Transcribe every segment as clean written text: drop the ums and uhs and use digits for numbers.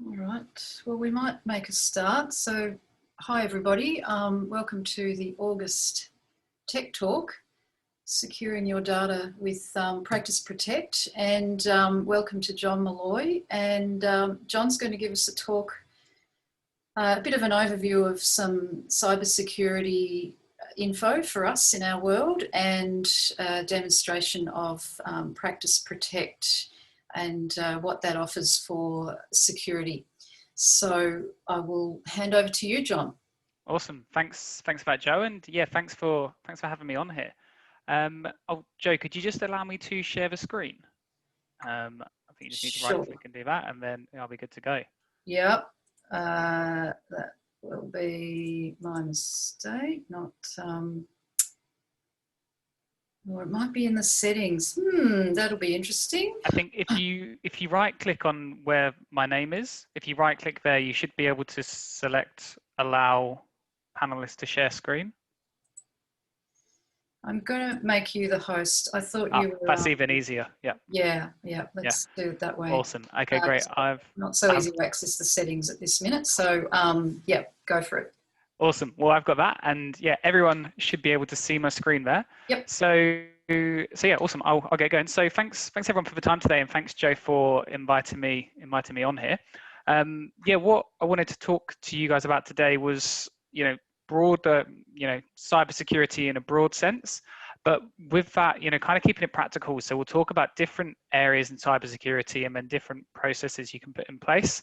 All right, well, we might make a start. So, hi everybody, welcome to the August Tech Talk, Securing Your Data with Practice Protect, and welcome to Jon Melloy. And Jon's going to give us a talk, a bit of an overview of some cybersecurity info for us in our world, and a demonstration of Practice Protect and what that offers for security. So I will hand over to you, Jon. Awesome. Thanks for that, Joe. And yeah, thanks for having me on here. Joe, could you just allow me to share the screen? I think you just need to right Sure. click and do that, and then I'll be good to go. Yep. That will be my mistake, not... or it might be in the settings. That'll be interesting. I think if you right click on where my name is, if you right click there, you should be able to select allow panelists to share screen. I'm going to make you the host. I thought you were... That's even easier. Yeah. Yeah. Let's do it that way. Awesome. Okay, great. Not so easy to access the settings at this minute. So yeah, go for it. Awesome. Well, I've got that, and yeah, everyone should be able to see my screen there. Yep. So yeah, awesome. I'll get going. So thanks everyone for the time today, and thanks Joe for inviting me on here. Yeah, what I wanted to talk to you guys about today was broader cybersecurity in a broad sense, but with that kind of keeping it practical. So we'll talk about different areas in cybersecurity and then different processes you can put in place.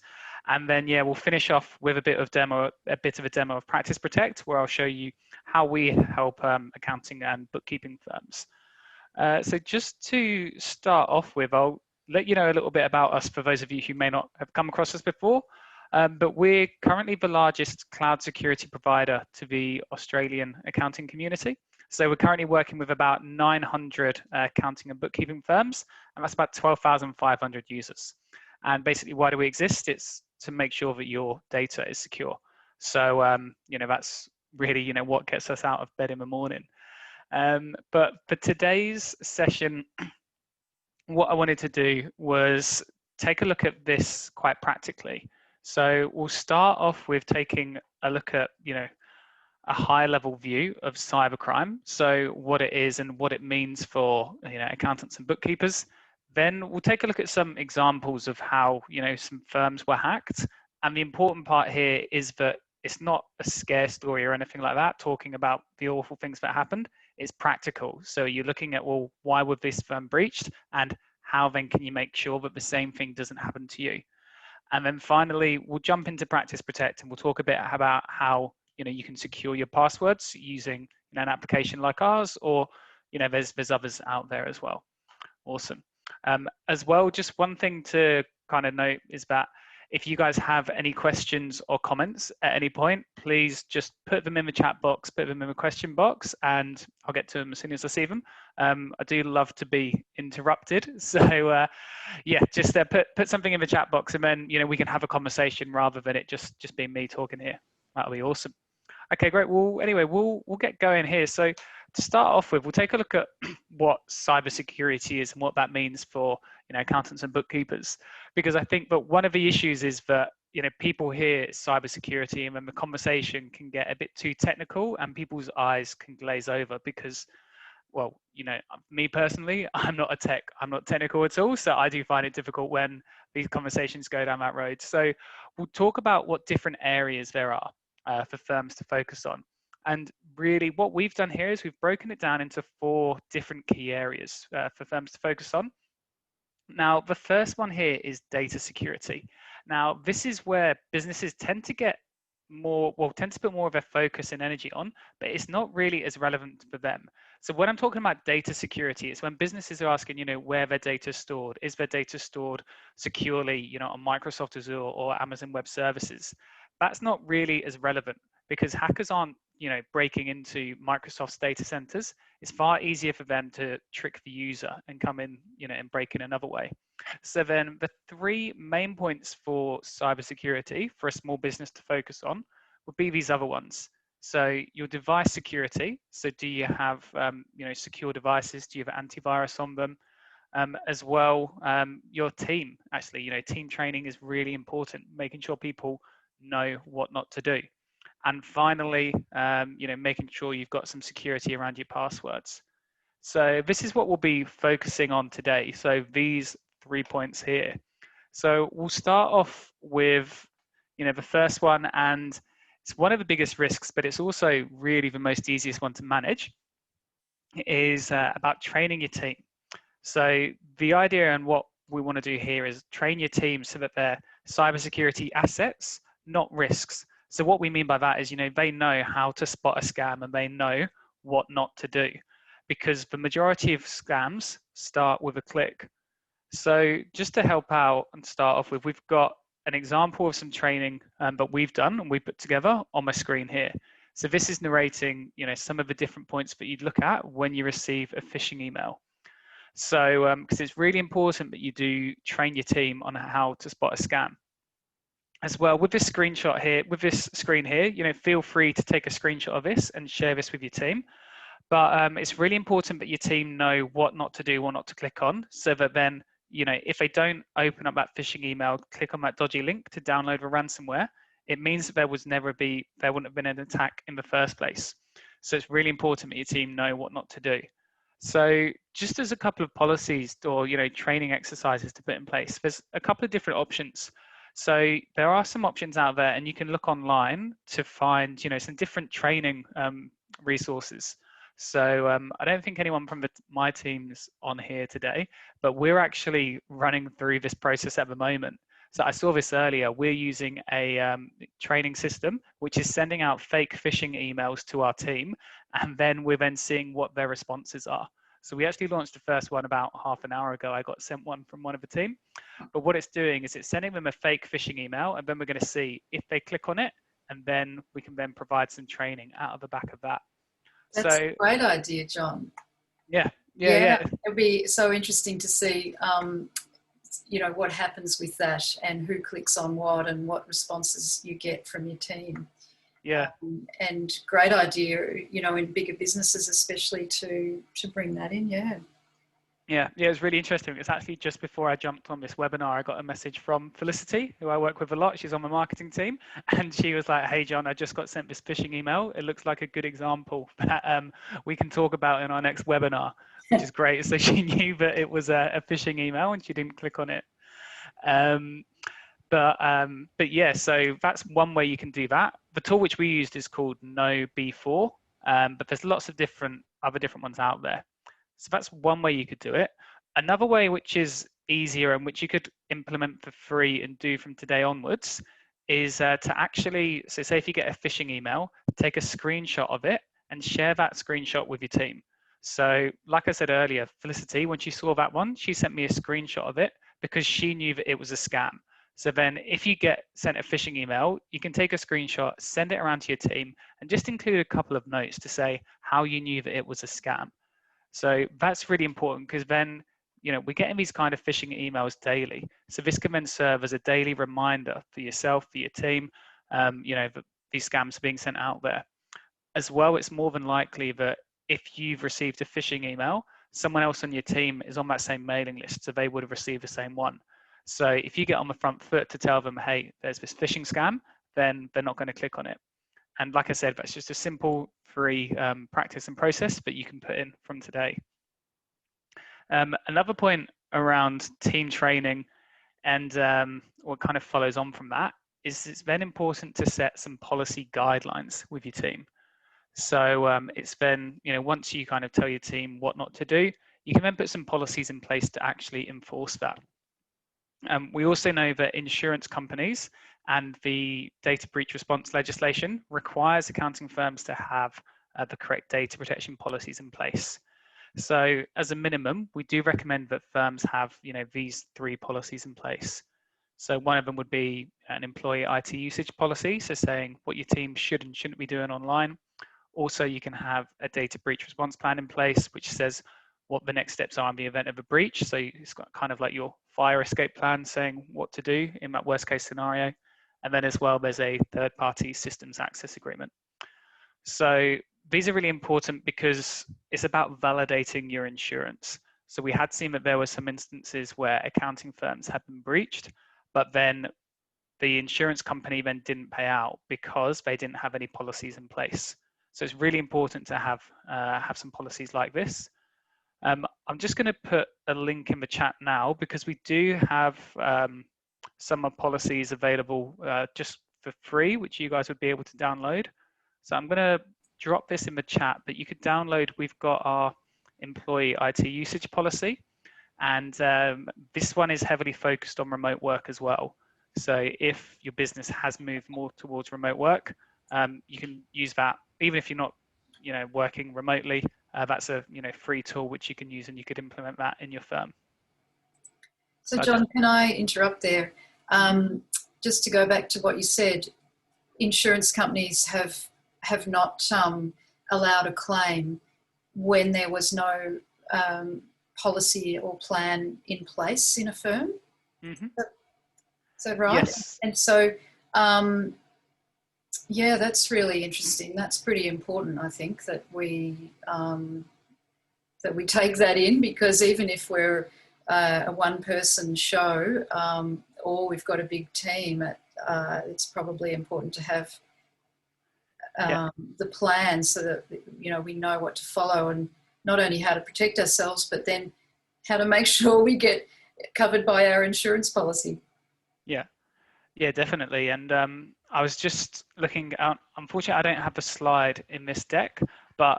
And then, yeah, we'll finish off with a bit of a demo of Practice Protect, where I'll show you how we help accounting and bookkeeping firms. So just to start off with, I'll let you know a little bit about us for those of you who may not have come across us before. But we're currently the largest cloud security provider to the Australian accounting community. So we're currently working with about 900 accounting and bookkeeping firms, and that's about 12,500 users. And basically, why do we exist? It's to make sure that your data is secure. So, that's really, what gets us out of bed in the morning. But for today's session, what I wanted to do was take a look at this quite practically. So we'll start off with taking a look at, a high level view of cybercrime. So what it is and what it means for, accountants and bookkeepers. Then we'll take a look at some examples of how, some firms were hacked. And the important part here is that it's not a scare story or anything like that, talking about the awful things that happened. It's practical. So you're looking at, well, why was this firm breached? And how then can you make sure that the same thing doesn't happen to you? And then finally, we'll jump into Practice Protect, and we'll talk a bit about how you can secure your passwords using an application like ours, or there's others out there as well. Awesome. As well, just one thing to kind of note is that if you guys have any questions or comments at any point, please just put them in the chat box, put them in the question box, and I'll get to them as soon as I see them. I do love to be interrupted. So yeah, just put something in the chat box, and then we can have a conversation rather than it just being me talking here. That'll be awesome. Okay, great. Well, anyway, we'll get going here. So to start off with, we'll take a look at what cybersecurity is and what that means for accountants and bookkeepers, because I think that one of the issues is that people hear cybersecurity and then the conversation can get a bit too technical and people's eyes can glaze over because, well, me personally, I'm not technical at all, so I do find it difficult when these conversations go down that road. So we'll talk about what different areas there are for firms to focus on. And really what we've done here is we've broken it down into 4 different key areas for firms to focus on. Now, the first one here is data security. Now, this is where businesses tend to put more of their focus and energy on, but it's not really as relevant for them. So when I'm talking about data security, it's when businesses are asking, where their data is stored. Is their data stored securely, on Microsoft Azure or Amazon Web Services? That's not really as relevant because hackers aren't, breaking into Microsoft's data centers. It's far easier for them to trick the user and come in, and break in another way. So then the 3 main points for cybersecurity for a small business to focus on would be these other ones. So your device security. So do you have, secure devices? Do you have antivirus on them? As well, your team, actually, team training is really important, making sure people know what not to do. And finally, making sure you've got some security around your passwords. So this is what we'll be focusing on today. So these 3 points here. So we'll start off with, the first one, and it's one of the biggest risks, but it's also really the most easiest one to manage, is about training your team. So the idea and what we want to do here is train your team so that they're cybersecurity assets, not risks. So what we mean by that is, they know how to spot a scam and they know what not to do, because the majority of scams start with a click. So just to help out and start off with, we've got an example of some training that we've done and we put together on my screen here. So this is narrating, some of the different points that you'd look at when you receive a phishing email. So, because it's really important that you do train your team on how to spot a scam. As well, with this screenshot here, with this screen here, feel free to take a screenshot of this and share this with your team. But it's really important that your team know what not to do, what not to click on, so that then, if they don't open up that phishing email, click on that dodgy link to download a ransomware, it means that there wouldn't have been an attack in the first place. So it's really important that your team know what not to do. So just as a couple of policies or, training exercises to put in place, there's a couple of different options. So there are some options out there, and you can look online to find, some different training resources. So I don't think anyone from my team's on here today, but we're actually running through this process at the moment. So I saw this earlier. We're using a training system, which is sending out fake phishing emails to our team, and then we're then seeing what their responses are. So we actually launched the first one about half an hour ago. I got sent one from one of the team. But what it's doing is it's sending them a fake phishing email, and then we're going to see if they click on it, and then we can then provide some training out of the back of that. That's a great idea, John. Yeah. It'll be so interesting to see, what happens with that and who clicks on what and what responses you get from your team. Yeah. And great idea, in bigger businesses especially to bring that in. Yeah, it was really interesting. It's actually just before I jumped on this webinar, I got a message from Felicity, who I work with a lot. She's on my marketing team, and she was like, "Hey, John, I just got sent this phishing email. It looks like a good example that we can talk about in our next webinar," which is great. So she knew that it was a phishing email, and she didn't click on it. But yeah, so that's one way you can do that. The tool which we used is called KnowB4, but there's lots of other different ones out there. So that's one way you could do it. Another way, which is easier and which you could implement for free and do from today onwards, is to actually, so say if you get a phishing email, take a screenshot of it and share that screenshot with your team. So like I said earlier, Felicity, when she saw that one, she sent me a screenshot of it because she knew that it was a scam. So then if you get sent a phishing email, you can take a screenshot, send it around to your team, and just include a couple of notes to say how you knew that it was a scam. So that's really important, because then, we're getting these kind of phishing emails daily. So this can then serve as a daily reminder for yourself, for your team, that these scams are being sent out there. As well, it's more than likely that if you've received a phishing email, someone else on your team is on that same mailing list, so they would have received the same one. So if you get on the front foot to tell them, hey, there's this phishing scam, then they're not going to click on it. And like I said, that's just a simple, free practice and process that you can put in from today. Another point around team training and what kind of follows on from that is it's then important to set some policy guidelines with your team. So it's then, once you kind of tell your team what not to do, you can then put some policies in place to actually enforce that. We also know that insurance companies and the data breach response legislation requires accounting firms to have the correct data protection policies in place. So as a minimum, we do recommend that firms have, these 3 policies in place. So one of them would be an employee IT usage policy, so saying what your team should and shouldn't be doing online. Also, you can have a data breach response plan in place, which says what the next steps are in the event of a breach. So it's got kind of like your fire escape plan saying what to do in that worst case scenario. And then as well, there's a third-party systems access agreement. So these are really important because it's about validating your insurance. So we had seen that there were some instances where accounting firms had been breached, but then the insurance company then didn't pay out because they didn't have any policies in place. So it's really important to have some policies like this. I'm just going to put a link in the chat now because we do have some policies available just for free, which you guys would be able to download. So I'm going to drop this in the chat, but you could download, we've got our employee IT usage policy, and this one is heavily focused on remote work as well. So if your business has moved more towards remote work, you can use that even if you're not, working remotely. That's a free tool which you can use, and you could implement that in your firm. So John, can I interrupt there? Just to go back to what you said, insurance companies have not allowed a claim when there was no policy or plan in place in a firm. Mm-hmm. Is that right? Yes. And so, yeah, that's really interesting. That's pretty important, I think, that we take that in, because even if we're a one-person show or we've got a big team, it's probably important to have the plan so that we know what to follow, and not only how to protect ourselves, but then how to make sure we get covered by our insurance policy. Yeah, definitely. And I was just looking out. Unfortunately, I don't have the slide in this deck, but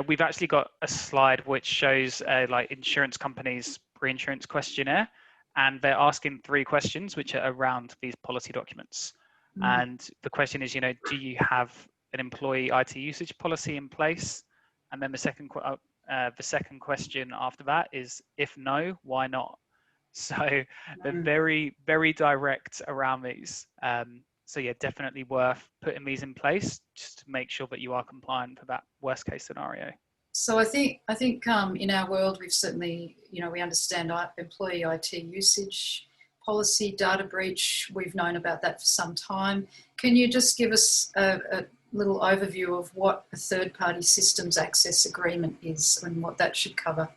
we've actually got a slide which shows like insurance companies' reinsurance questionnaire, and they're asking 3 questions which are around these policy documents. And the question is, do you have an employee IT usage policy in place? And then the second question after that is, if no, why not? So they're very, very direct around these. So yeah, definitely worth putting these in place just to make sure that you are compliant for that worst case scenario. So I think in our world, we've certainly, we understand employee IT usage policy, data breach. We've known about that for some time. Can you just give us a little overview of what a third-party systems access agreement is and what that should cover?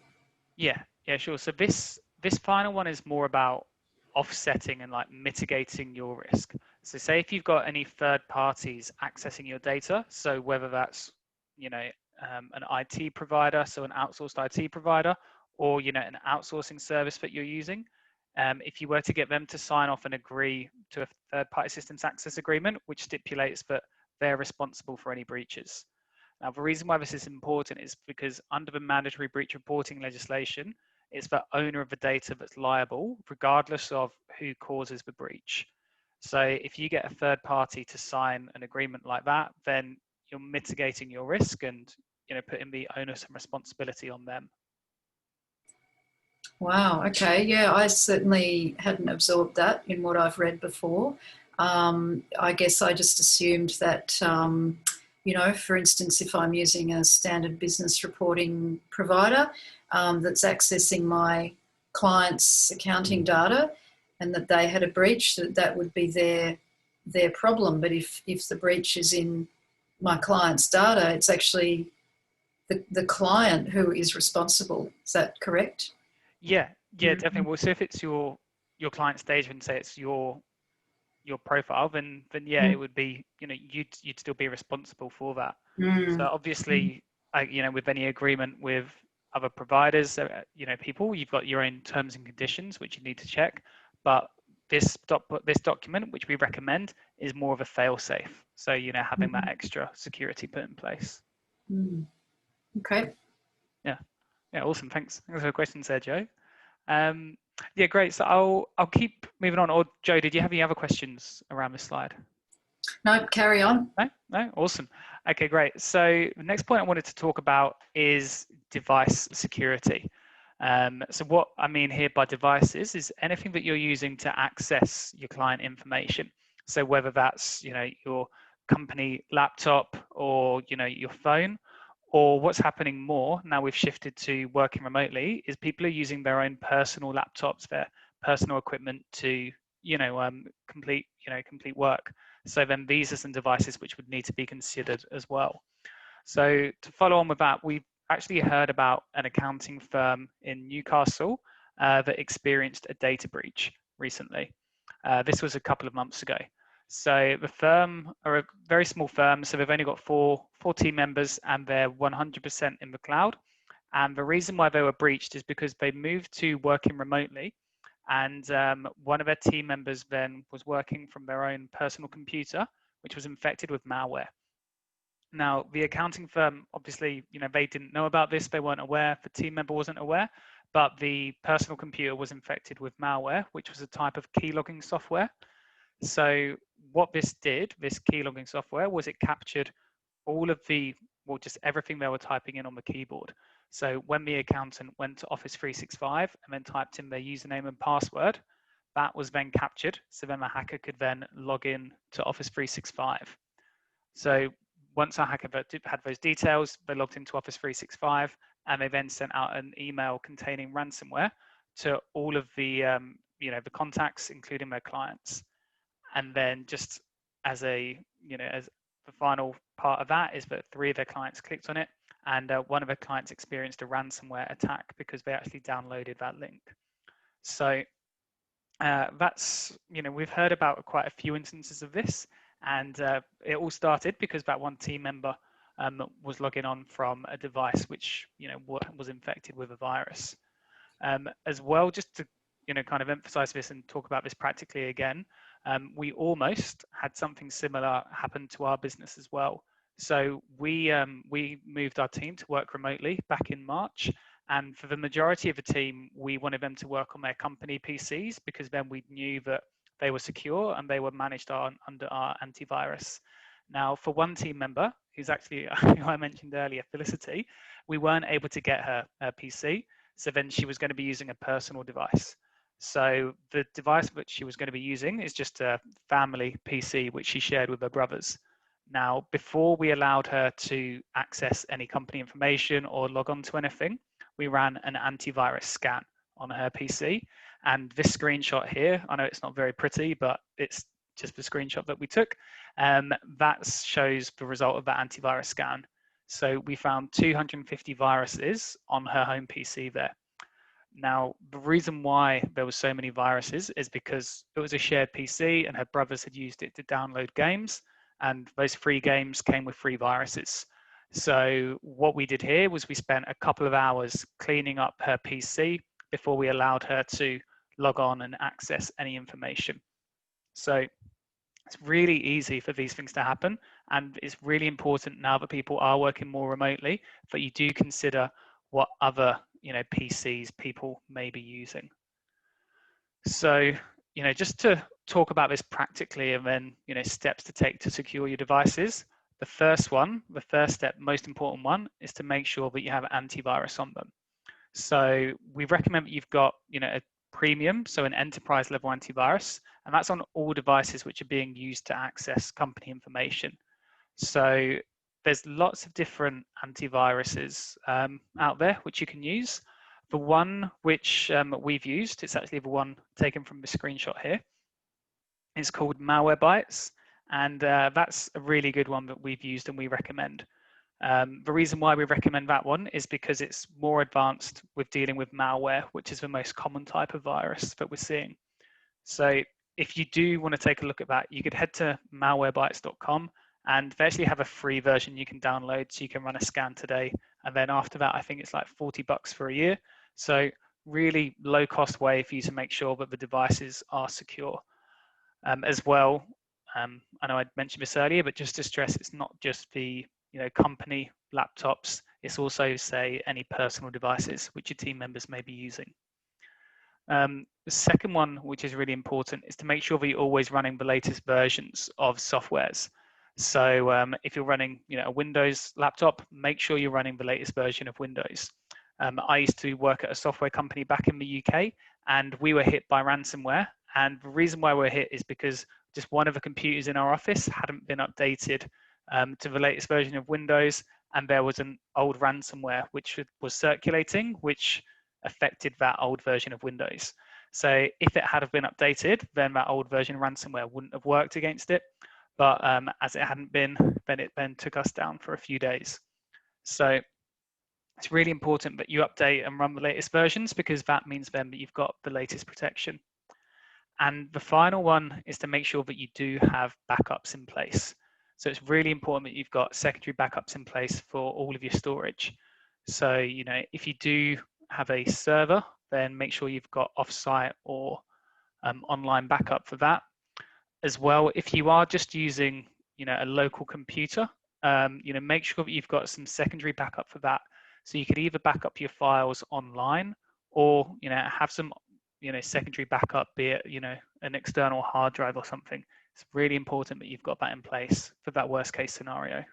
Yeah, sure. So this final one is more about offsetting and like mitigating your risk. So say if you've got any third parties accessing your data, so whether that's an IT provider, so an outsourced IT provider, or an outsourcing service that you're using, if you were to get them to sign off and agree to a third party systems access agreement, which stipulates that they're responsible for any breaches. Now, the reason why this is important is because under the mandatory breach reporting legislation, it's the owner of the data that's liable, regardless of who causes the breach. So if you get a third party to sign an agreement like that, then you're mitigating your risk and putting the onus and responsibility on them. Wow, okay. Yeah, I certainly hadn't absorbed that in what I've read before. I guess I just assumed that, for instance, if I'm using a standard business reporting provider that's accessing my client's accounting data and that they had a breach, that would be their problem. But if the breach is in my client's data, it's actually the client who is responsible. Is that correct? Yeah, definitely. Well, so if it's your client's data and say it's your profile, then yeah, it would be, you'd still be responsible for that. So obviously, with any agreement with other providers, people, you've got your own terms and conditions which you need to check. But this document, which we recommend, is more of a fail-safe. So having that extra security put in place. Okay. Yeah, awesome. Thanks for the questions there, Joe. Yeah, great. So I'll keep moving on. Or Joe, did you have any other questions around this slide? No, carry on. No, awesome. Okay, great. So the next point I wanted to talk about is device security. So what I mean here by devices is anything that you're using to access your client information. So whether that's your company laptop or your phone, or what's happening more now we've shifted to working remotely is people are using their own personal laptops, their personal equipment to complete work. So then these are some devices which would need to be considered as well. So to follow on with that, we've actually heard about an accounting firm in Newcastle that experienced a data breach recently. This was a couple of months ago. So the firm are a very small firm, so they've only got four team members and they're 100% in the cloud. And the reason why they were breached is because they moved to working remotely, and one of their team members then was working from their own personal computer, which was infected with malware. Now, the accounting firm, obviously, they didn't know about this, they weren't aware, the team member wasn't aware, but the personal computer was infected with malware, which was a type of key logging software. So what this did, this key logging software, was it captured all of just everything they were typing in on the keyboard. So when the accountant went to Office 365 and then typed in their username and password, that was then captured. So then the hacker could then log in to Office 365. So once a hacker had those details, they logged into Office 365 and they then sent out an email containing ransomware to all of the the contacts, including their clients. And then just as as the final part of that is that 3 of their clients clicked on it, and one of their clients experienced a ransomware attack because they actually downloaded that link. So that's, we've heard about quite a few instances of this, and it all started because that one team member was logging on from a device which, was infected with a virus. As well, just to, kind of emphasize this and talk about this practically again, we almost had something similar happen to our business as well. So we moved our team to work remotely back in March. And for the majority of the team, we wanted them to work on their company PCs because then we knew that they were secure and they were managed under our antivirus. Now, for one team member, who's actually, who I mentioned earlier, Felicity, we weren't able to get her PC. So then she was going to be using a personal device. So the device which she was going to be using is just a family PC, which she shared with her brothers. Now, before we allowed her to access any company information or log on to anything, we ran an antivirus scan on her PC. And this screenshot here, I know it's not very pretty, but it's just the screenshot that we took. That shows the result of that antivirus scan. So we found 250 viruses on her home PC there. Now, the reason why there were so many viruses is because it was a shared PC and her brothers had used it to download games, and those free games came with free viruses. So what we did here was we spent a couple of hours cleaning up her PC before we allowed her to log on and access any information. So it's really easy for these things to happen, and it's really important now that people are working more remotely that you do consider what other PCs people may be using. So just to talk about this practically and then steps to take to secure your devices. The first step, most important one, is to make sure that you have antivirus on them. So we recommend that you've got a premium, so an enterprise level antivirus, and that's on all devices which are being used to access company information. So there's lots of different antiviruses out there which you can use. The one which we've used, it's actually the one taken from the screenshot here, is called Malwarebytes, and that's a really good one that we've used and we recommend. The reason why we recommend that one is because it's more advanced with dealing with malware, which is the most common type of virus that we're seeing. So if you do want to take a look at that, you could head to malwarebytes.com, and they actually have a free version you can download, so you can run a scan today. And then after that, I think it's like $40 for a year. So really low cost way for you to make sure that the devices are secure. As well, I know I mentioned this earlier, but just to stress, it's not just the company laptops, it's also, say, any personal devices which your team members may be using. The second one, which is really important, is to make sure that you're always running the latest versions of softwares. So if you're running a Windows laptop, make sure you're running the latest version of Windows. I used to work at a software company back in the UK, and we were hit by ransomware. And the reason why we're hit is because just one of the computers in our office hadn't been updated to the latest version of Windows, and there was an old ransomware which was circulating, which affected that old version of Windows. So if it had have been updated, then that old version of ransomware wouldn't have worked against it. But as it hadn't been, then it took us down for a few days. So It's really important that you update and run the latest versions, because that means then that you've got the latest protection. And the final one is to make sure that you do have backups in place. So it's really important that you've got secondary backups in place for all of your storage. So, if you do have a server, then make sure you've got offsite or online backup for that. As well, if you are just using, a local computer, make sure that you've got some secondary backup for that. So you could either back up your files online, or, have some secondary backup, be it, an external hard drive or something. It's really important that you've got that in place for that worst case scenario.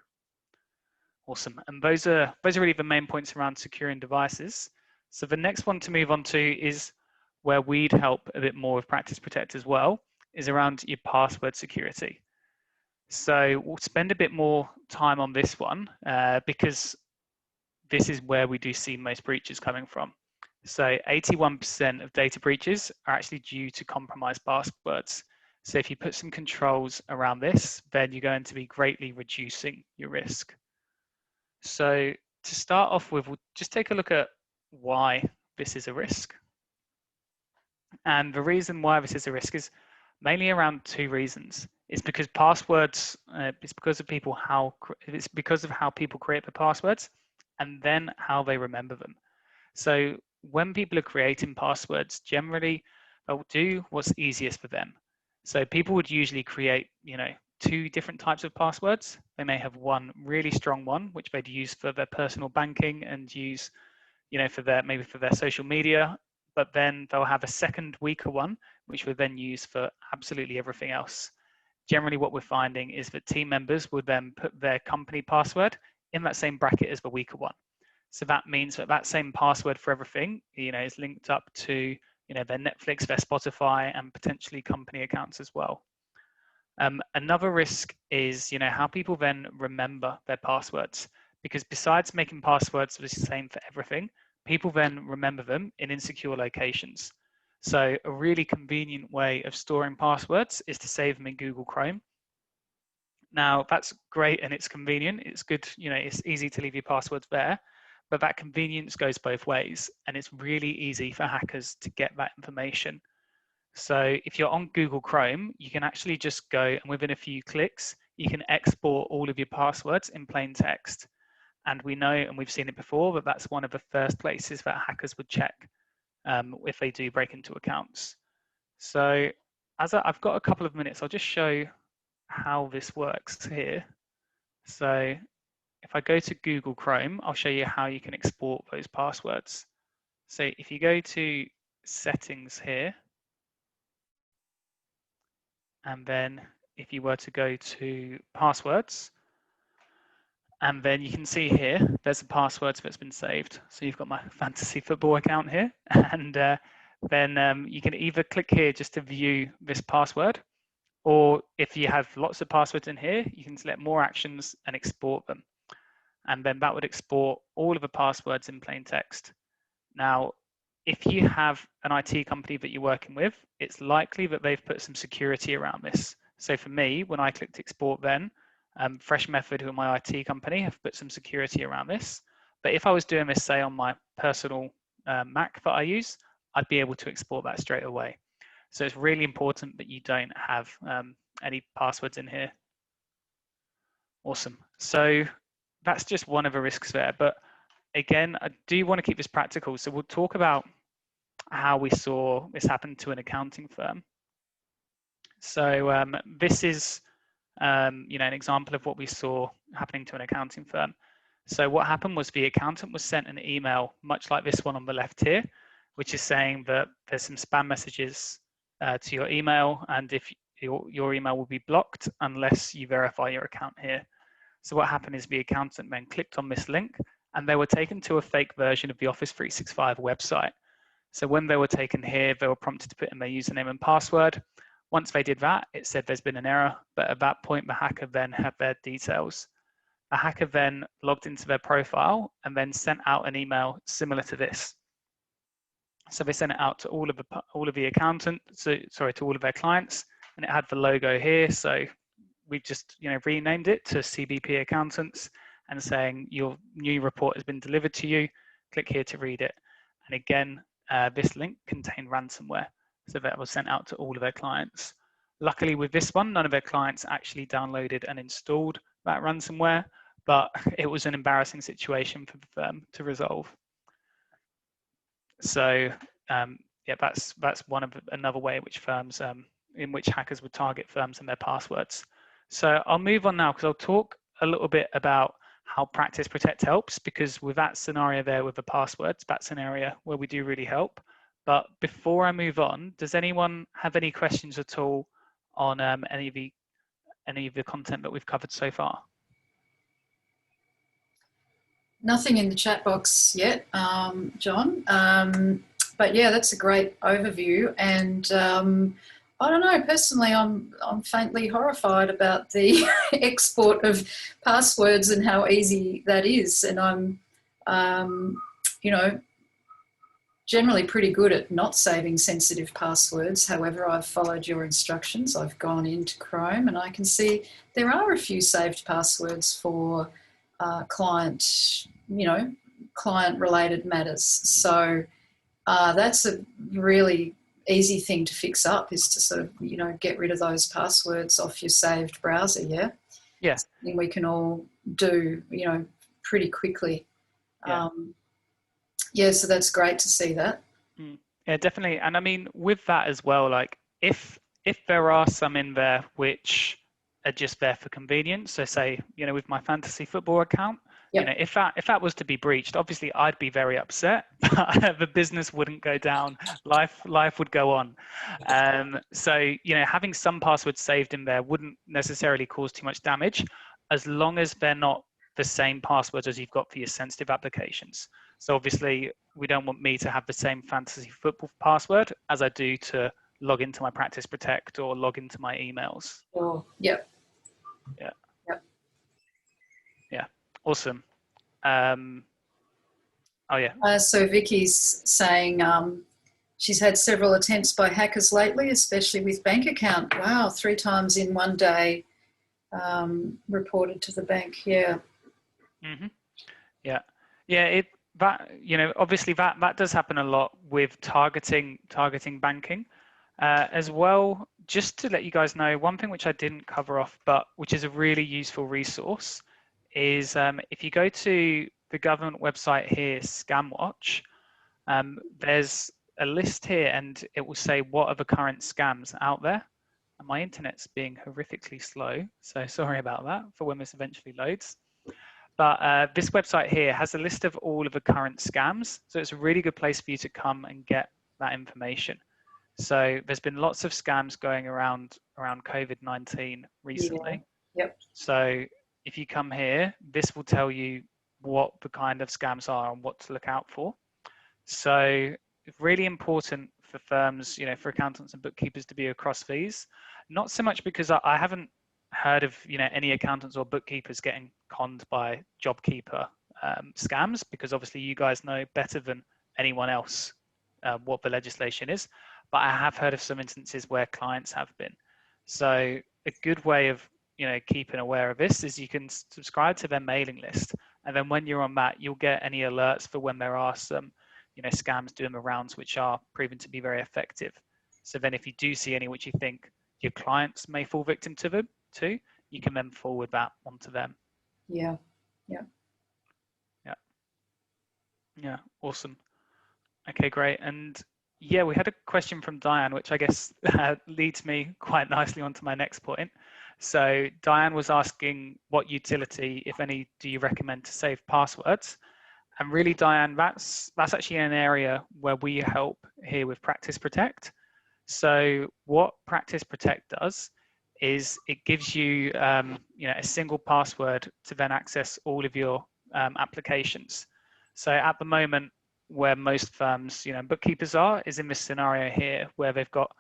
Awesome. And those are really the main points around securing devices. So the next one to move on to is where we'd help a bit more with Practice Protect as well, is around your password security. So we'll spend a bit more time on this one because this is where we do see most breaches coming from. So 81% of data breaches are actually due to compromised passwords. So if you put some controls around this, then you're going to be greatly reducing your risk. So to start off with, we'll just take a look at why this is a risk. And the reason why this is a risk is mainly around two reasons. It's because passwords, it's because of how people create the passwords, and then how they remember them. So when people are creating passwords, generally they'll do what's easiest for them. So people would usually create, two different types of passwords. They may have one really strong one, which they'd use for their personal banking and use, maybe for their social media. But then they'll have a second weaker one, which would then use for absolutely everything else. Generally, what we're finding is that team members would then put their company password in that same bracket as the weaker one. So that means that same password for everything, is linked up to, their Netflix, their Spotify, and potentially company accounts as well. Another risk is, how people then remember their passwords, because besides making passwords the same for everything, people then remember them in insecure locations. So a really convenient way of storing passwords is to save them in Google Chrome. Now that's great and it's convenient. It's good, it's easy to leave your passwords there, but that convenience goes both ways, and it's really easy for hackers to get that information. So if you're on Google Chrome, you can actually just go, and within a few clicks, you can export all of your passwords in plain text. And we know, and we've seen it before, that that's one of the first places that hackers would check if they do break into accounts. So I've got a couple of minutes, I'll just show how this works here. So if I go to Google Chrome, I'll show you how you can export those passwords. So if you go to settings here, and then if you were to go to passwords, and then you can see here, there's a password that's been saved. So you've got my fantasy football account here. And then you can either click here just to view this password, or if you have lots of passwords in here, you can select more actions and export them. And then that would export all of the passwords in plain text. Now, if you have an IT company that you're working with, it's likely that they've put some security around this. So for me, when I clicked export then, Fresh Method, who are my IT company, have put some security around this. But if I was doing this, say, on my personal Mac that I use, I'd be able to export that straight away. So it's really important that you don't have any passwords in here. Awesome. So that's just one of the risks there. But again, I do want to keep this practical. So we'll talk about how we saw this happen to an accounting firm. So this is an example of what we saw happening to an accounting firm. So what happened was the accountant was sent an email, much like this one on the left here, which is saying that there's some spam messages to your email, and if your email will be blocked unless you verify your account here. So what happened is the accountant then clicked on this link, and they were taken to a fake version of the Office 365 website. So when they were taken here, they were prompted to put in their username and password. Once they did that, it said there's been an error, but at that point, the hacker then had their details. The hacker then logged into their profile and then sent out an email similar to this. So they sent it out to all of the accountants, to all of their clients, and it had the logo here. So we just renamed it to CBP Accountants, and saying your new report has been delivered to you. Click here to read it. And again, this link contained ransomware. So that was sent out to all of their clients. Luckily with this one, none of their clients actually downloaded and installed that ransomware, but it was an embarrassing situation for the firm to resolve. So yeah, that's one of another way in which firms, in which hackers would target firms and their passwords. So I'll move on now because I'll talk a little bit about how Practice Protect helps, because with that scenario there with the passwords, that's an area where we do really help. But before I move on, does anyone have any questions at all on any of the content that we've covered so far? Nothing in the chat box yet, John. But yeah, that's a great overview. And I don't know, personally, I'm faintly horrified about the export of passwords and how easy that is. And I'm, you know, generally pretty good at not saving sensitive passwords. However, I've followed your instructions. I've gone into Chrome and I can see there are a few saved passwords for client related matters. So that's a really easy thing to fix up, is to sort of, get rid of those passwords off your saved browser. Yeah. Yeah. Something we can all do, pretty quickly. Yeah. Yeah, so that's great to see that. Yeah, definitely. And I mean, with that as well, like if there are some in there which are just there for convenience, so say, with my fantasy football account, Yep. if that was to be breached, obviously I'd be very upset, but the business wouldn't go down. Life would go on. So, having some passwords saved in there wouldn't necessarily cause too much damage, as long as they're not the same passwords as you've got for your sensitive applications. So obviously we don't want me to have the same fantasy football password as I do to log into my Practice Protect or log into my emails. Oh, yep. Yeah. Yep. Yeah. Awesome. Oh yeah. So Vicky's saying she's had several attempts by hackers lately, especially with bank account. Wow, 3 times in one day reported to the bank. Yeah. Mm-hmm. Yeah. Yeah. Obviously that does happen a lot with targeting banking as well. Just to let you guys know, one thing which I didn't cover off, but which is a really useful resource, is if you go to the government website here, ScamWatch, there's a list here and it will say what are the current scams out there. And my internet's being horrifically slow, so sorry about that for when this eventually loads. But this website here has a list of all of the current scams. So it's a really good place for you to come and get that information. So there's been lots of scams going around COVID-19 recently. Yeah. Yep. So if you come here, this will tell you what the kind of scams are and what to look out for. So it's really important for firms, for accountants and bookkeepers to be across these. Not so much because I haven't heard of any accountants or bookkeepers getting conned by JobKeeper scams, because obviously you guys know better than anyone else what the legislation is. But I have heard of some instances where clients have been. So a good way of keeping aware of this is you can subscribe to their mailing list, and then when you're on that, you'll get any alerts for when there are some scams doing the rounds which are proven to be very effective. So then if you do see any which you think your clients may fall victim to them too, you can then forward that onto them. Yeah. Awesome. Okay, great. And yeah, we had a question from Diane, which I guess leads me quite nicely onto my next point. So Diane was asking, what utility, if any, do you recommend to save passwords? And really, Diane, that's actually an area where we help here with Practice Protect. So what Practice Protect does is it gives you, a single password to then access all of your applications. So at the moment, where most firms, bookkeepers are, is in this scenario here, where they've got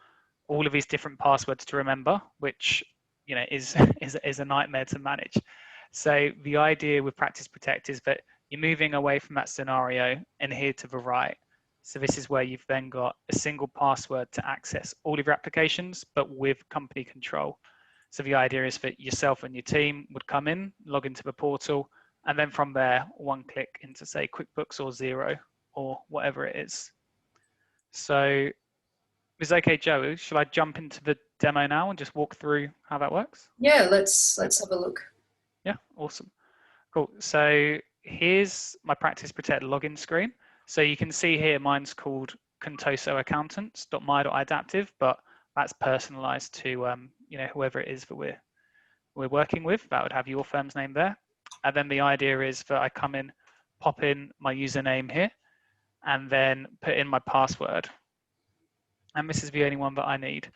all of these different passwords to remember, which is a nightmare to manage. So the idea with Practice Protect is that you're moving away from that scenario and here to the right. So this is where you've then got a single password to access all of your applications, but with company control. So the idea is that yourself and your team would come in, log into the portal, And then from there, one click into say QuickBooks or Xero or whatever it is. So is it okay, Joe? Shall I jump into the demo now and just walk through how that works? Yeah, let's have a look. Yeah, awesome. Cool. So here's my Practice Protect login screen. So you can see here, mine's called contosoaccountants.my.adaptive, but that's personalized to whoever it is that we're working with. That would have your firm's name there. And then the idea is that I come in, pop in my username here, and then put in my password. And this is the only one that I need.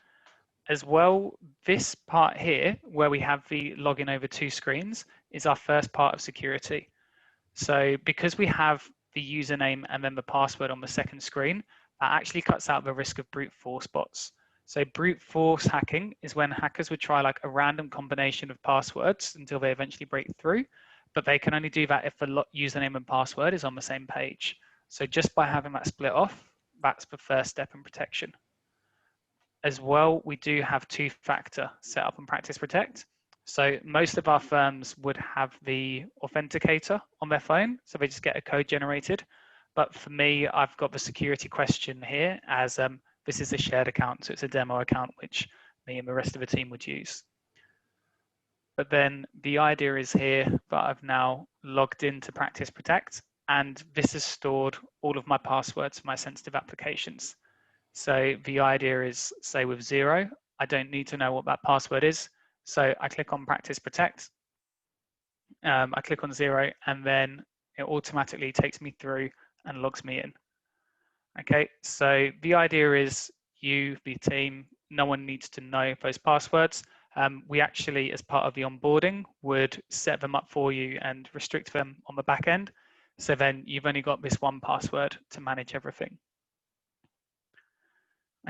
As well, this part here, where we have the login over two screens, is our first part of security. So because we have the username and then the password on the second screen, that actually cuts out the risk of brute force bots. So brute force hacking is when hackers would try like a random combination of passwords until they eventually break through, but they can only do that if the username and password is on the same page. So just by having that split off, that's the first step in protection. As well, we do have two-factor set up in Practice Protect. So most of our firms would have the authenticator on their phone, so they just get a code generated. But for me, I've got the security question here as this is a shared account, so it's a demo account which me and the rest of the team would use. But then the idea is here that I've now logged into Practice Protect, and this has stored all of my passwords for my sensitive applications. So the idea is, say with Xero, I don't need to know what that password is. So I click on Practice Protect, I click on Xero, and then it automatically takes me through and logs me in. Okay, so the idea is you, the team, no one needs to know those passwords. We actually, as part of the onboarding, would set them up for you and restrict them on the back end. So then you've only got this one password to manage everything.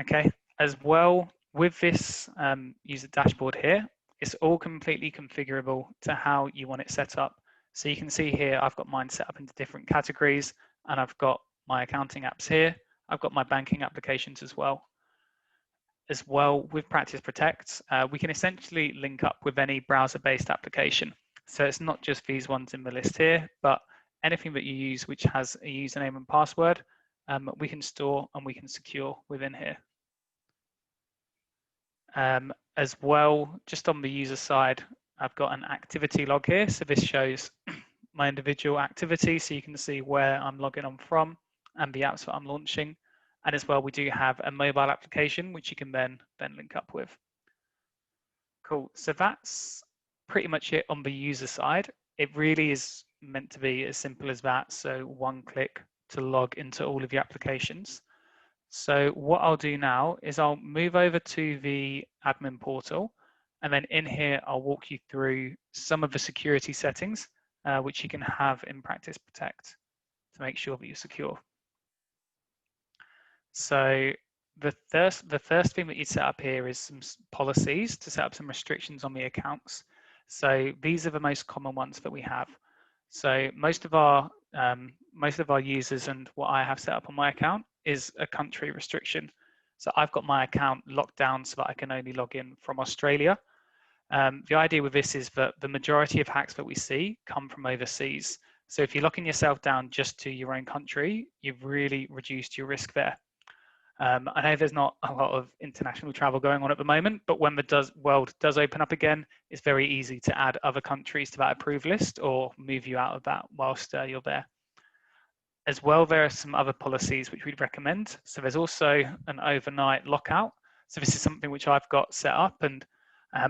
Okay, as well with this user dashboard here, it's all completely configurable to how you want it set up. So you can see here, I've got mine set up into different categories, and I've got my accounting apps here. I've got my banking applications as well. As well with Practice Protect, we can essentially link up with any browser-based application. So it's not just these ones in the list here, but anything that you use which has a username and password, we can store and we can secure within here. As well, just on the user side, I've got an activity log here. So this shows my individual activity, so you can see where I'm logging on from and the apps that I'm launching. And as well, we do have a mobile application, which you can then link up with. Cool, so that's pretty much it on the user side. It really is meant to be as simple as that. So one click to log into all of your applications. So what I'll do now is I'll move over to the admin portal, and then in here, I'll walk you through some of the security settings, which you can have in Practice Protect to make sure that you're secure. So the first thing that you set up here is some policies to set up some restrictions on the accounts. So these are the most common ones that we have. So most of our users and what I have set up on my account is a country restriction. So I've got my account locked down so that I can only log in from Australia. The idea with this is that the majority of hacks that we see come from overseas. So if you're locking yourself down just to your own country, you've really reduced your risk there. I know there's not a lot of international travel going on at the moment, but when the world does open up again, it's very easy to add other countries to that approved list or move you out of that whilst you're there. As well, there are some other policies which we'd recommend. So there's also an overnight lockout. So this is something which I've got set up, and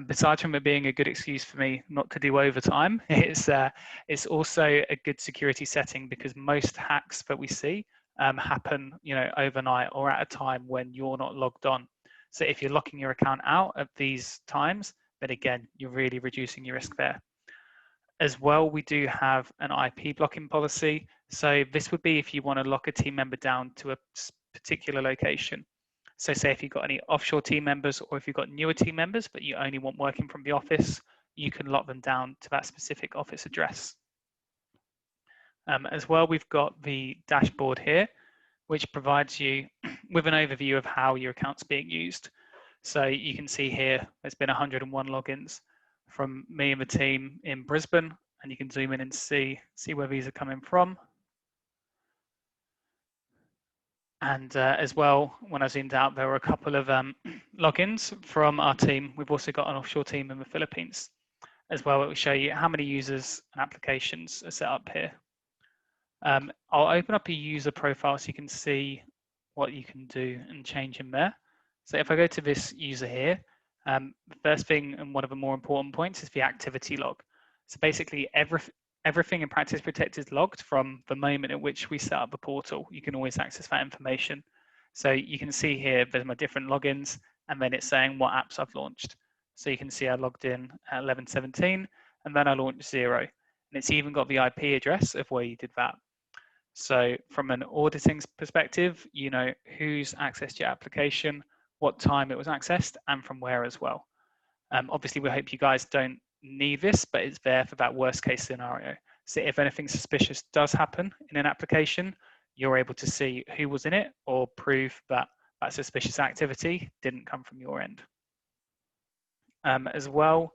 besides from it being a good excuse for me not to do overtime, it's also a good security setting because most hacks that we see happen, overnight or at a time when you're not logged on. So if you're locking your account out at these times, then again, you're really reducing your risk there. As well, we do have an IP blocking policy. So this would be if you want to lock a team member down to a particular location. So say if you've got any offshore team members or if you've got newer team members, but you only want working from the office, you can lock them down to that specific office address. As well, we've got the dashboard here, which provides you with an overview of how your account's being used. So you can see here, there's been 101 logins from me and the team in Brisbane, and you can zoom in and see where these are coming from. And as well, when I zoomed out, there were a couple of logins from our team. We've also got an offshore team in the Philippines as well. It will show you how many users and applications are set up here. I'll open up a user profile so you can see what you can do and change in there. So if I go to this user here, the first thing and one of the more important points is the activity log. So basically everything in Practice Protect is logged from the moment at which we set up the portal. You can always access that information. So you can see here, there's my different logins, and then it's saying what apps I've launched. So you can see I logged in at 11:17, and then I launched 0. And it's even got the IP address of where you did that. So from an auditing perspective, you know who's accessed your application, what time it was accessed, and from where as well. Obviously, we hope you guys don't need this, but it's there for that worst case scenario. So if anything suspicious does happen in an application, you're able to see who was in it or prove that that suspicious activity didn't come from your end. As well,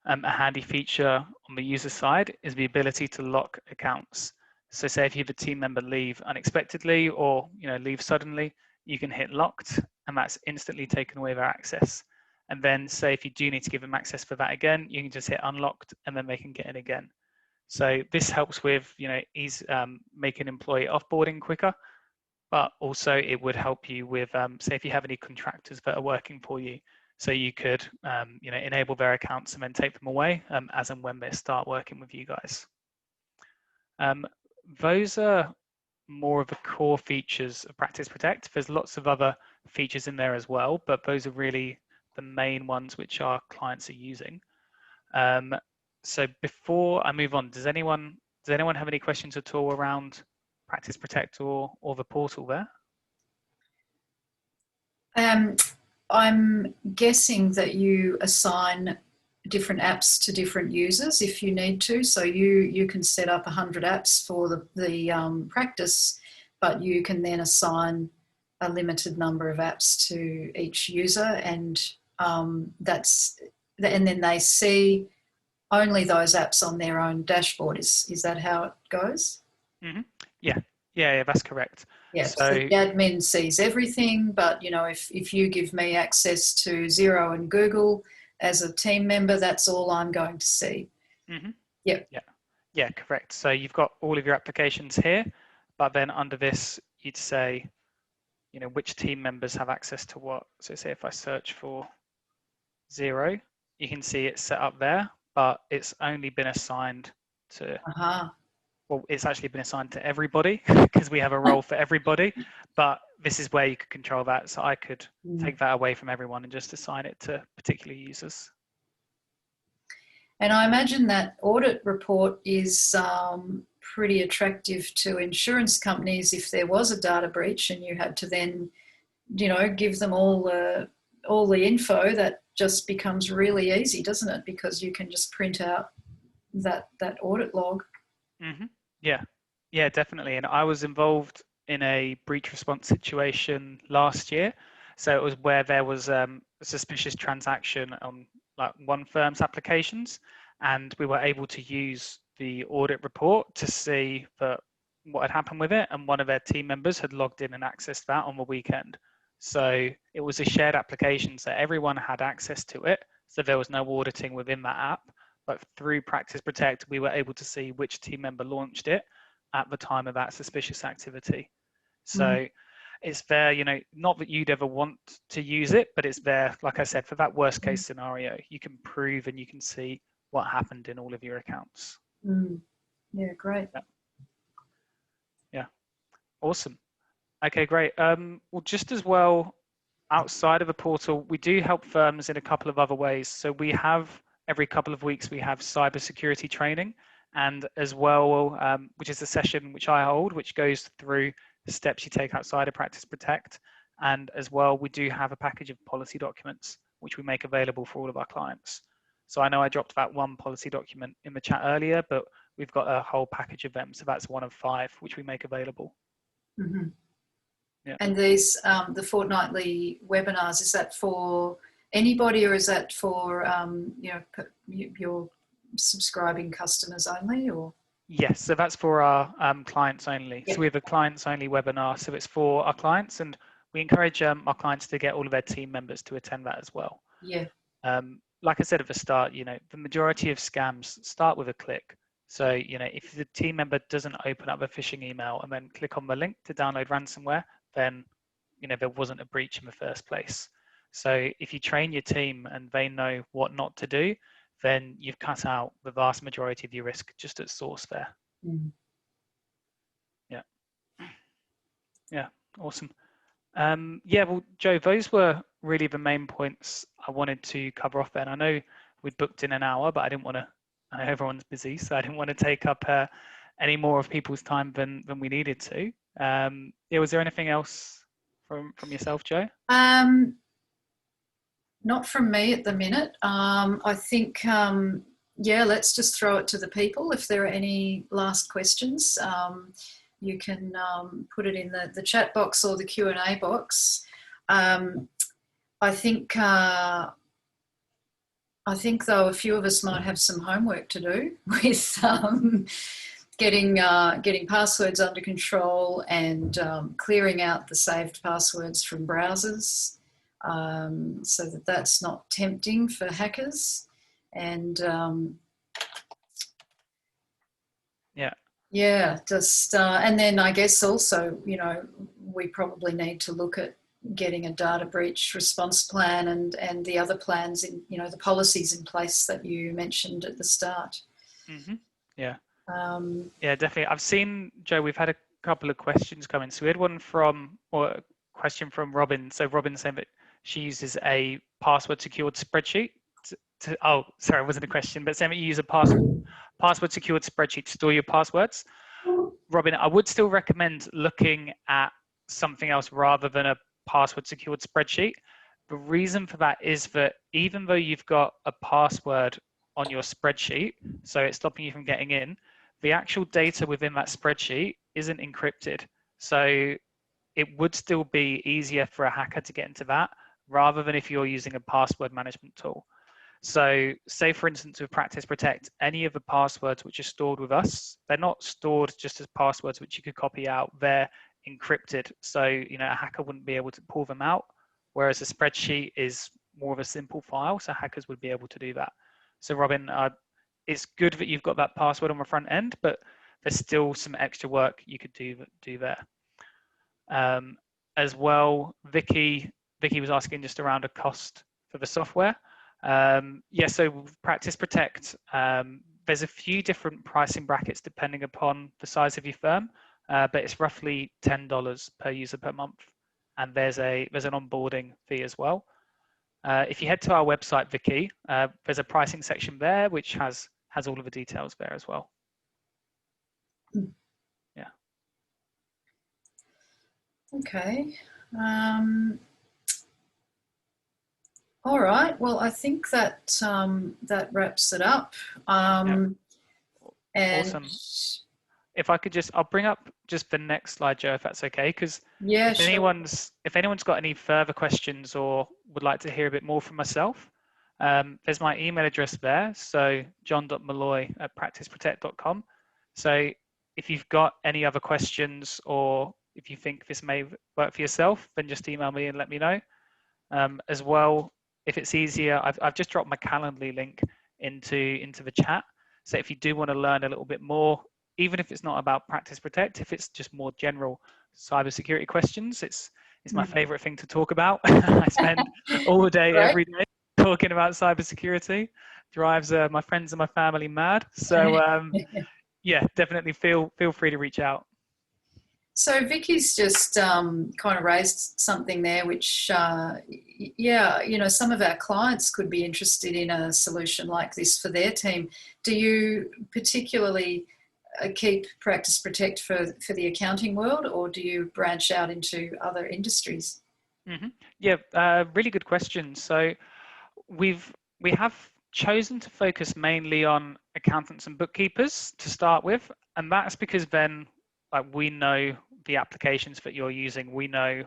a handy feature on the user side is the ability to lock accounts. So say if you have a team member leave unexpectedly or leave suddenly, you can hit locked and that's instantly taken away their access. And then say if you do need to give them access for that again, you can just hit unlocked and then they can get in again. So this helps with making employee offboarding quicker, but also it would help you with say if you have any contractors that are working for you, so you could enable their accounts and then take them away as and when they start working with you guys. Those are more of the core features of Practice Protect. There's lots of other features in there as well, but those are really the main ones which our clients are using. So before I move on, does anyone have any questions at all around Practice Protect or the portal there? I'm guessing that you assign different apps to different users if you need to. So you can set up 100 apps for the practice, but you can then assign a limited number of apps to each user, and then they see only those apps on their own dashboard. Is that how it goes? Mm-hmm. Yeah, that's correct. Yeah, so the admin sees everything, but if you give me access to Xero and Google as a team member, that's all I'm going to see. Mm-hmm. Yep. Yeah, correct. So you've got all of your applications here, but then under this, you'd say, which team members have access to what. So say if I search for Xero, you can see it's set up there, but it's only been assigned to, well, it's actually been assigned to everybody because we have a role for everybody, but this is where you could control that. So I could take that away from everyone and just assign it to particular users. And I imagine that audit report is pretty attractive to insurance companies if there was a data breach and you had to then, give them all the info. That just becomes really easy, doesn't it? Because you can just print out that audit log. Mm-hmm. Yeah, definitely. And I was involved in a breach response situation last year. So it was where there was a suspicious transaction on one firm's applications, and we were able to use the audit report to see what had happened with it, and one of their team members had logged in and accessed that on the weekend. So it was a shared application, so everyone had access to it, so there was no auditing within that app. But through Practice Protect, we were able to see which team member launched it at the time of that suspicious activity. So it's there, not that you'd ever want to use it, but it's there, like I said, for that worst case scenario. You can prove and you can see what happened in all of your accounts. Yeah, great. Yeah, awesome. Okay, great. Well, just as well, outside of the portal, we do help firms in a couple of other ways. So we have, every couple of weeks, we have cybersecurity training, and as well, which is a session which I hold, which goes through the steps you take outside of Practice Protect. And as well, we do have a package of policy documents, which we make available for all of our clients. So I know I dropped that one policy document in the chat earlier, but we've got a whole package of them. So that's one of 5, which we make available. Mm-hmm. Yeah. And these, the fortnightly webinars, is that for anybody, or is that for your subscribing customers only, or? Yes, so that's for our clients only. Yep. So we have a clients only webinar, so it's for our clients, and we encourage our clients to get all of their team members to attend that as well. Yeah. Like I said at the start, the majority of scams start with a click. So, if the team member doesn't open up a phishing email and then click on the link to download ransomware, then, there wasn't a breach in the first place. So if you train your team and they know what not to do, then you've cut out the vast majority of your risk just at source there. Mm. Yeah. Yeah, awesome. Yeah, well, Joe, those were really the main points I wanted to cover off then. I know we'd booked in an hour, but I know everyone's busy, so I didn't want to take up any more of people's time than we needed to. Yeah, was there anything else from yourself, Joe? Not from me at the minute. I think, yeah, let's just throw it to the people. If there are any last questions, you can put it in the chat box or the Q&A box. I think though a few of us might have some homework to do with getting passwords under control and clearing out the saved passwords from browsers, so that that's not tempting for hackers. And yeah, just and then I guess also, we probably need to look at getting a data breach response plan and the other plans in, the policies in place that you mentioned at the start. Mm-hmm. Yeah. Yeah, Definitely. I've seen, Joe, we've had a couple of questions come in. So we had a question from Robin. So Robin saying that she uses a password secured spreadsheet oh, sorry, it wasn't a question, but saying that you use a password secured spreadsheet to store your passwords. Robin, I would still recommend looking at something else rather than a password secured spreadsheet. The reason for that is that even though you've got a password on your spreadsheet, so it's stopping you from getting in, the actual data within that spreadsheet isn't encrypted. So it would still be easier for a hacker to get into that rather than if you're using a password management tool. So say, for instance, with Practice Protect, any of the passwords which are stored with us, they're not stored just as passwords which you could copy out. They're encrypted. So, a hacker wouldn't be able to pull them out, whereas a spreadsheet is more of a simple file, so hackers would be able to do that. So Robin, it's good that you've got that password on the front end, but there's still some extra work you could do there. As well, Vicky was asking just around a cost for the software. So Practice Protect, there's a few different pricing brackets depending upon the size of your firm, but it's roughly $10 per user per month, and there's an onboarding fee as well. If you head to our website, Vicky, there's a pricing section there which has all of the details there as well. Yeah. Okay. All right. Well, I think that that wraps it up. And awesome. If I could I'll bring up just the next slide, Joe, if that's okay. Because if anyone's got any further questions or would like to hear a bit more from myself, there's my email address there. So jon.melloy@practiceprotect.com. So if you've got any other questions or if you think this may work for yourself, then just email me and let me know. As well, if it's easier, I've just dropped my Calendly link into the chat. So if you do want to learn a little bit more, even if it's not about Practice Protect, if it's just more general cybersecurity questions, it's my favorite thing to talk about. I spend all day, every day talking about cybersecurity. Drives my friends and my family mad. So yeah, definitely feel free to reach out. So Vicky's just kind of raised something there, which, some of our clients could be interested in a solution like this for their team. Do you particularly keep Practice Protect for the accounting world, or do you branch out into other industries? Mm-hmm. Yeah, really good question. So we have chosen to focus mainly on accountants and bookkeepers to start with, and that's because then we know the applications that you're using. We know,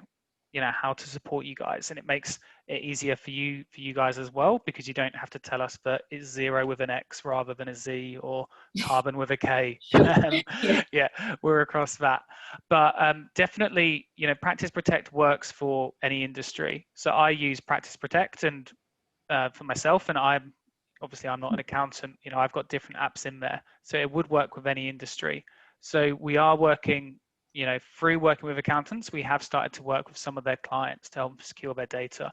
how to support you guys, and it makes it easier for you guys as well, because you don't have to tell us that it's 0 with an X rather than a Z, or carbon with a K. Yeah. Yeah, we're across that. But definitely, Practice Protect works for any industry. So I use Practice Protect, and for myself, and I'm not an accountant. I've got different apps in there, so it would work with any industry. So we are working, through working with accountants, we have started to work with some of their clients to help them secure their data.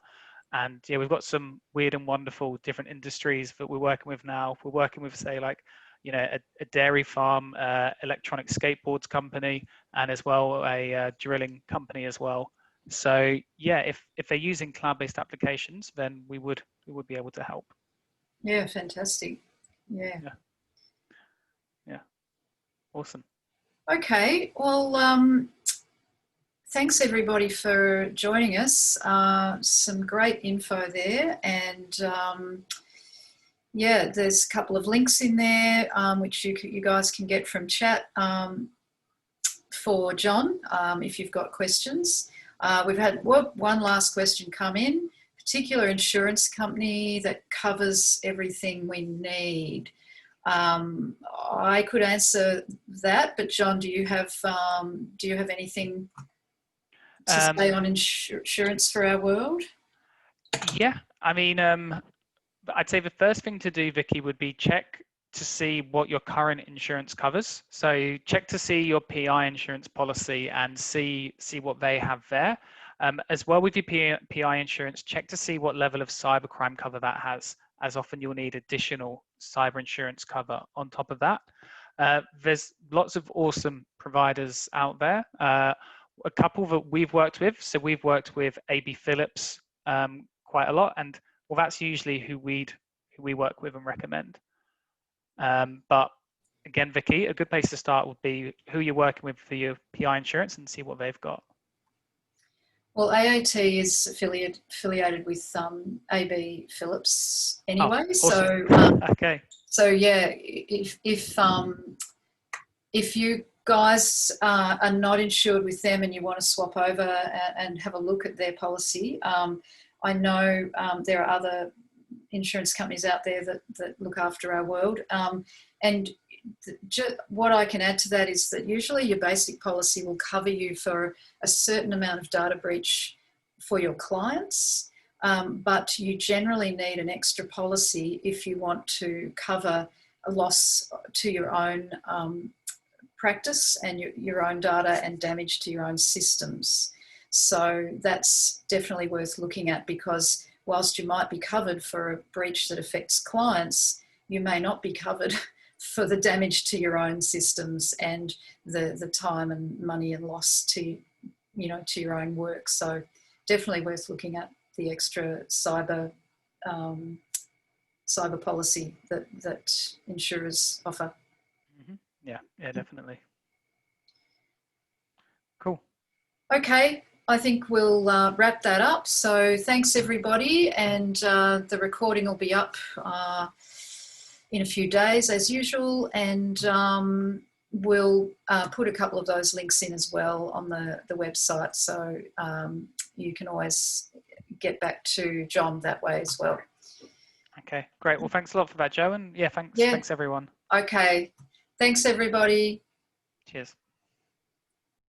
And yeah, we've got some weird and wonderful different industries that we're working with now. We're working with, say, like, a dairy farm, electronic skateboards company, and as well a drilling company as well. So yeah, if they're using cloud-based applications, then we would be able to help. Yeah, fantastic. Yeah. Yeah. Awesome. Okay. Well, thanks everybody for joining us. Some great info there, and yeah, there's a couple of links in there which you guys can get from chat for Jon if you've got questions. We've had one last question come in. Particular insurance company that covers everything we need. I could answer that, but Jon, do you have anything to say on insurance for our world? Yeah, I mean, I'd say the first thing to do, Vicky, would be check to see what your current insurance covers. So check to see your PI insurance policy and see what they have there. As well, with your PI insurance, check to see what level of cybercrime cover that has, as often you'll need additional cyber insurance cover on top of that. There's lots of awesome providers out there. A couple that we've worked with. So we've worked with AB Phillips quite a lot, and well, that's usually who we work with and recommend. But again, Vicky, a good place to start would be who you're working with for your PI insurance and see what they've got. Well, AAT is affiliated with AB Phillips anyway. Oh, awesome. So okay. So yeah, if you guys are not insured with them and you want to swap over and have a look at their policy, I know there are other insurance companies out there that look after our world. And what I can add to that is that usually your basic policy will cover you for a certain amount of data breach for your clients, but you generally need an extra policy if you want to cover a loss to your own practice and your own data and damage to your own systems. So that's definitely worth looking at, because whilst you might be covered for a breach that affects clients, you may not be covered for the damage to your own systems and the time and money and loss to your own work. So definitely worth looking at the extra cyber policy that insurers offer. Mm-hmm. Yeah, definitely. Cool. Okay, I think we'll wrap that up. So thanks everybody, and the recording will be up in a few days as usual, and we'll put a couple of those links in as well on the website, so you can always get back to Jon that way as well. Okay, great. Well, thanks a lot for that, Joe, and yeah, thanks everyone. Okay, thanks everybody. Cheers.